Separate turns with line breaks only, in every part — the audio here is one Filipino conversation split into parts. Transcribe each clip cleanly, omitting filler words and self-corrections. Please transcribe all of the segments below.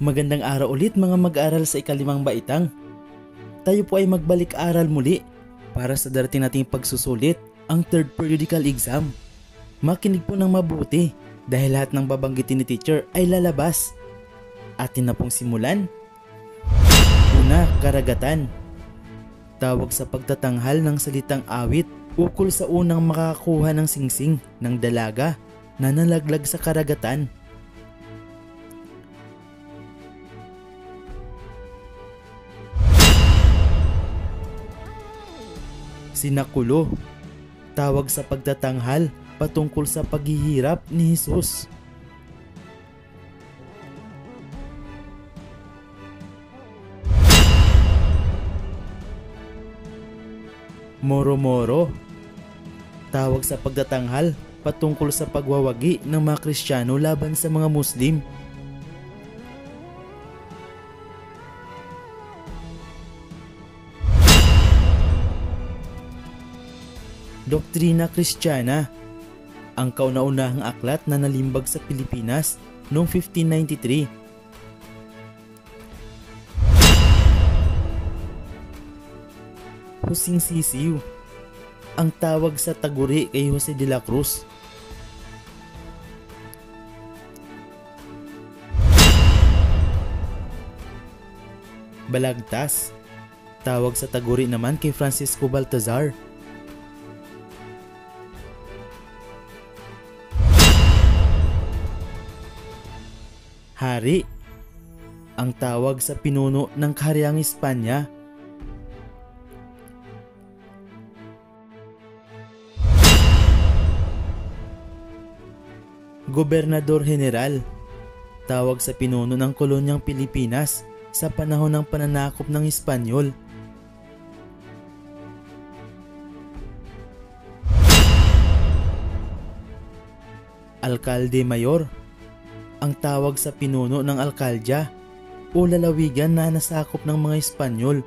Magandang araw ulit mga mag-aaral sa ikalimang baitang. Tayo po ay magbalik-aral muli para sa darating nating pagsusulit, ang third periodical exam. Makinig po ng mabuti dahil lahat ng babanggitin ni teacher ay lalabas. Atin na pong simulan. Una, karagatan. Tawag sa pagtatanghal ng salitang awit ukol sa unang makakakuha ng singsing ng dalaga na nalaglag sa karagatan. Sinakulo. Tawag sa pagtatanghal patungkol sa paghihirap ni Jesus. Moro-moro. Tawag sa pagtatanghal patungkol sa pagwawagi ng mga Kristiyano laban sa mga Muslim. Doktrina Kristiyana, ang kauna-unahang aklat na nalimbag sa Pilipinas noong 1593. Husing Sisiw, ang tawag sa taguri kay Jose de la Cruz. Balagtas, tawag sa taguri naman kay Francisco Baltazar. Hari, ang tawag sa pinuno ng kahariang Espanya. Gobernador General, tawag sa pinuno ng kolonyang Pilipinas sa panahon ng pananakop ng Espanyol. Alkalde Mayor, ang tawag sa pinuno ng alkaldya o lalawigan na nasakop ng mga Espanyol.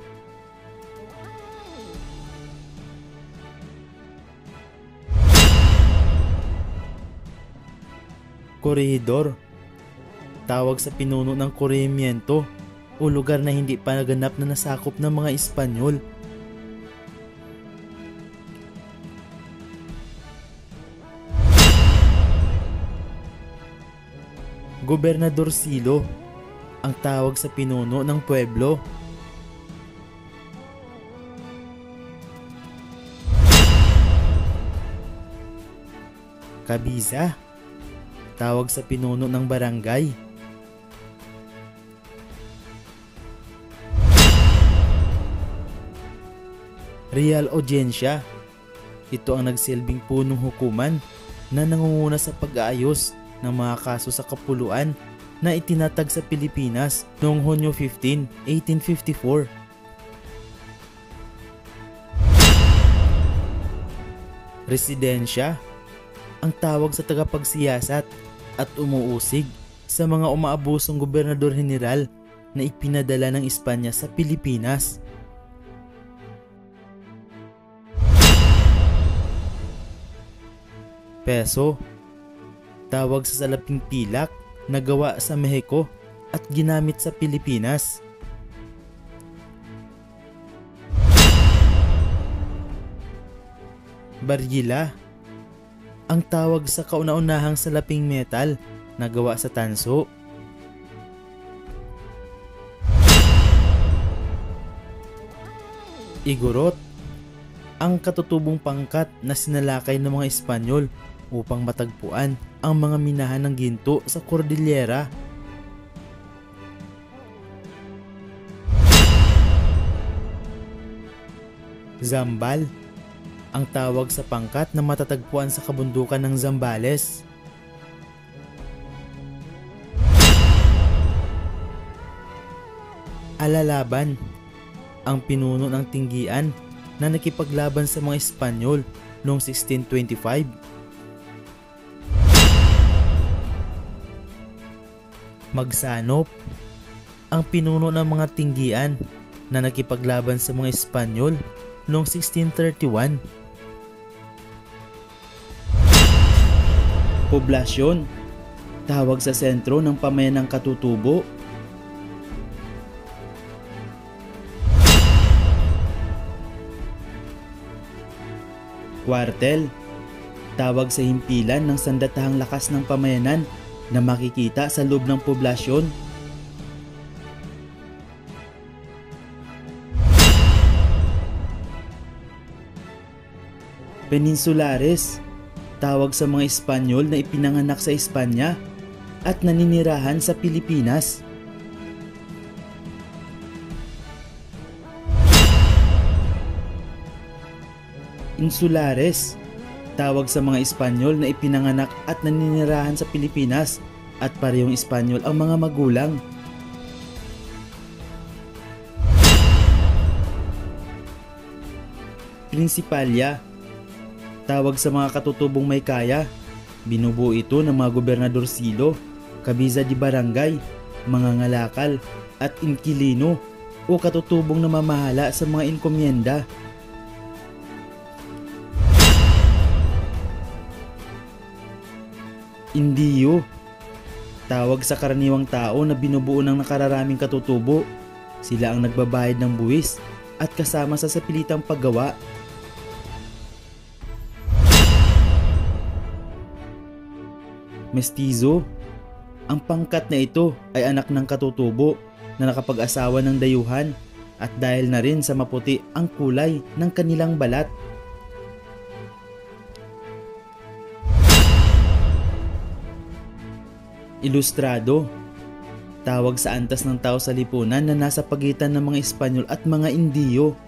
Korehidor, tawag sa pinuno ng korehimiento o lugar na hindi pa naganap na nasakop ng mga Espanyol. Gobernador Silo, ang tawag sa pinuno ng pueblo. Kabiza, tawag sa pinuno ng barangay. Real Audiencia, ito ang nagsilbing punong hukuman na nangunguna sa pag-aayos ng mga kaso sa kapuluan na itinatag sa Pilipinas noong Hunyo 15, 1854. Residensya, ang tawag sa tagapagsiyasat at umuusig sa mga umaabusong gobernador general na ipinadala ng Espanya sa Pilipinas. Peso, tawag sa salaping pilak na gawa sa Mexico at ginamit sa Pilipinas. Bargila, ang tawag sa kauna-unahang salaping metal na gawa sa tanso. Igorot, ang katutubong pangkat na sinalakay ng mga Espanyol upang matagpuan ang mga minahan ng ginto sa Cordillera. Zambal, ang tawag sa pangkat na matatagpuan sa kabundukan ng Zambales. Alalaban, ang pinuno ng tinggian na nakipaglaban sa mga Espanyol noong 1625. Magsanop, ang pinuno ng mga tinggian na nakipaglaban sa mga Espanyol noong 1631. Poblasyon, tawag sa sentro ng pamayanang katutubo Kwartel, tawag sa himpilan ng sandatahang lakas ng pamayanan na makikita sa loob ng poblasyon. Peninsulares, tawag sa mga Espanyol na ipinanganak sa Espanya at naninirahan sa Pilipinas. Insulares, tawag sa mga Espanyol na ipinanganak at naninirahan sa Pilipinas at parehong Espanyol ang mga magulang. Prinsipalya, tawag sa mga katutubong may kaya. Binubuo ito ng mga gobernadorcillo, kabisa di barangay, mga ngalakal at inkilino o katutubong namamahala sa mga inkomyenda. Indiyo, tawag sa karaniwang tao na binubuo ng nakararaming katutubo. Sila ang nagbabayad ng buwis at kasama sa sapilitang paggawa. Mestizo, ang pangkat na ito ay anak ng katutubo na nakapag-asawa ng dayuhan at dahil na rin sa maputi ang kulay ng kanilang balat. Ilustrado, tawag sa antas ng tao sa lipunan na nasa pagitan ng mga Espanyol at mga Indiyo.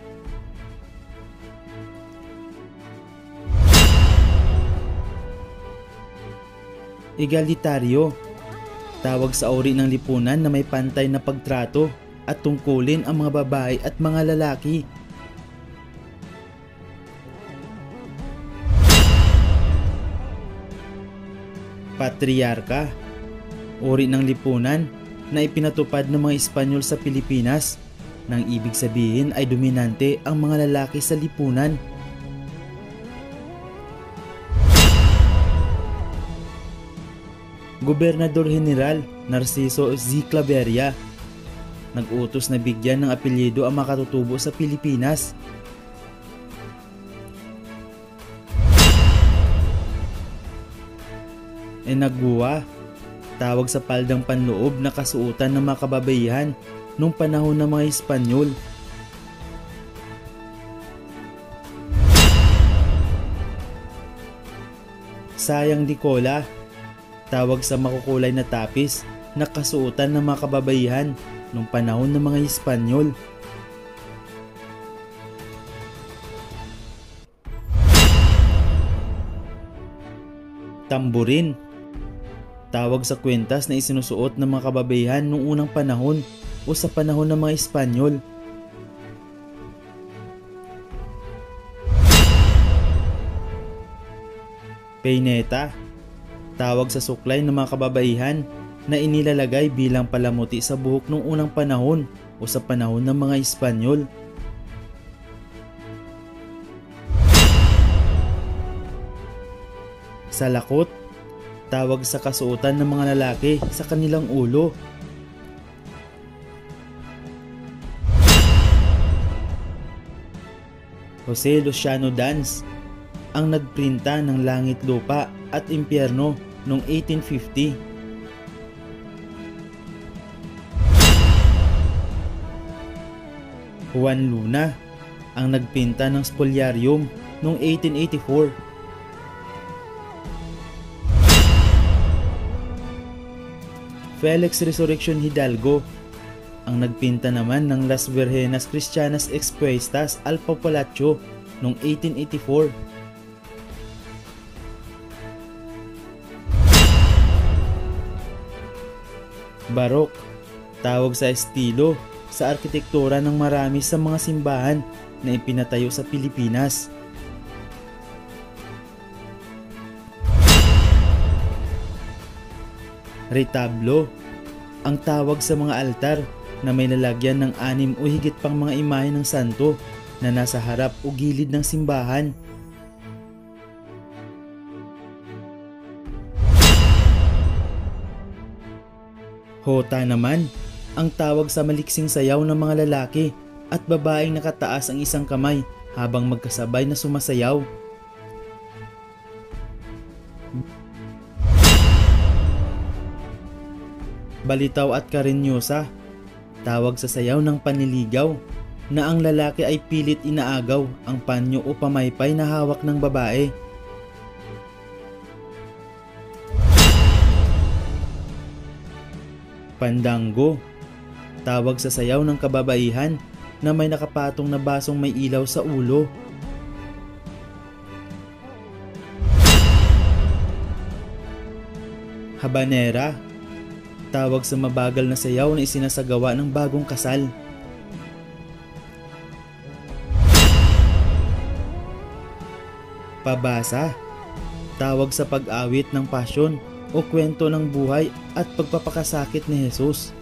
Egalitaryo, tawag sa uri ng lipunan na may pantay na pagtrato at tungkulin ang mga babae at mga lalaki. Patriarka, uri ng lipunan na ipinatupad ng mga Espanyol sa Pilipinas nang ibig sabihin ay dominante ang mga lalaki sa lipunan. Gobernador General Narciso Z. Claveria, nag-utos na bigyan ng apelyido ang mga katutubo sa Pilipinas. Enagua, tawag sa paldang panloob na kasuotan ng mga kababaihan noong panahon ng mga Espanyol. Sayang di cola, tawag sa makukulay na tapis na kasuotan ng mga kababaihan noong panahon ng mga Espanyol. Tamburin, tawag sa kwentas na isinusuot ng mga kababaihan noong unang panahon o sa panahon ng mga Espanyol. Peineta, tawag sa suklay ng mga kababaihan na inilalagay bilang palamuti sa buhok noong unang panahon o sa panahon ng mga Espanyol. Salakot, tawag sa kasuotan ng mga lalaki sa kanilang ulo. Jose Luciano Danz, ang nagprinta ng Langit Lupa at Impyerno noong 1850. Juan Luna, ang nagpinta ng Spoliarium noong 1884. Felix Resurrection Hidalgo, ang nagpinta naman ng Las Virgenas Cristianas Expuestas al Populacho noong 1884. Barok, tawag sa estilo sa arkitektura ng marami sa mga simbahan na ipinatayo sa Pilipinas. Retablo, ang tawag sa mga altar na may lalagyan ng 6 o higit pang mga imahe ng santo na nasa harap o gilid ng simbahan. Hota naman, ang tawag sa maliksing sayaw ng mga lalaki at babaeng nakataas ang isang kamay habang magkasabay na sumasayaw. Balitaw at karinyosa, tawag sa sayaw ng panliligaw na ang lalaki ay pilit inaagaw ang panyo o pamaypay na hawak ng babae. Pandango, tawag sa sayaw ng kababaihan na may nakapatong na basong may ilaw sa ulo. Habanera, tawag sa mabagal na sayaw na isinasagawa ng bagong kasal. Pabasa, tawag sa pag-awit ng pasyon o kwento ng buhay at pagpapakasakit ni Jesus.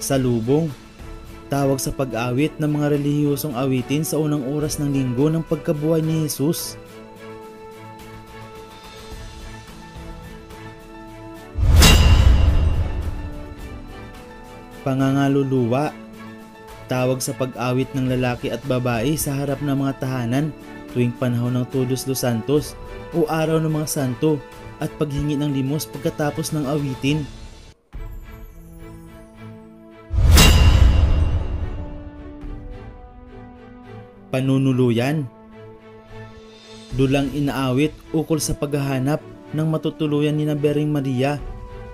Salubong, tawag sa pag-awit ng mga relihiyosong awitin sa unang oras ng linggo ng pagkabuhay ni Jesus. Pangangaluluwa, tawag sa pag-awit ng lalaki at babae sa harap ng mga tahanan tuwing panahon ng Todos dos Santos o Araw ng mga Santo at paghingi ng limos pagkatapos ng awitin. Panunuluyan, dulang inaawit ukol sa paghahanap ng matutuluyan ni Bering Maria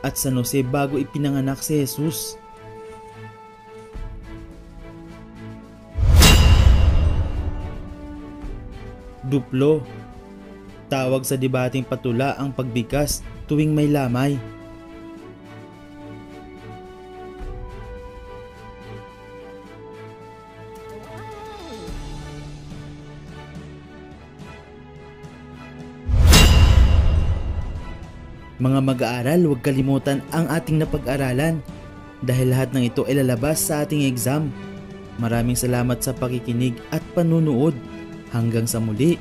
at San Jose bago ipinanganak si Jesus. Duplo, tawag sa debating patula ang pagbigkas tuwing may lamay. Mga mag-aaral, huwag kalimutan ang ating napag-aralan dahil lahat ng ito ay lalabas sa ating exam. Maraming salamat sa pakikinig at panunood. Hanggang sa muli.